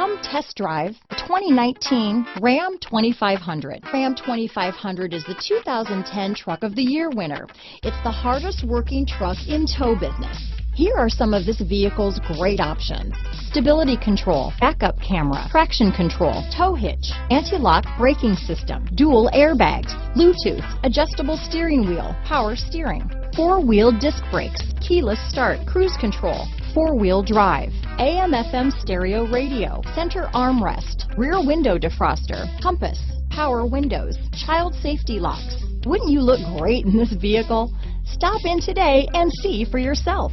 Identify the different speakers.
Speaker 1: Come test drive the 2019 Ram 2500. Ram 2500 is the 2010 Truck of the Year winner. It's the hardest working truck in tow business. Here are some of this vehicle's great options: stability control, backup camera, traction control, tow hitch, anti-lock braking system, dual airbags, Bluetooth, adjustable steering wheel, power steering, four-wheel disc brakes, keyless start, cruise control, four-wheel drive, AM/FM stereo radio, center armrest, rear window defroster, compass, power windows, child safety locks. Wouldn't you look great in this vehicle? Stop in today and see for yourself.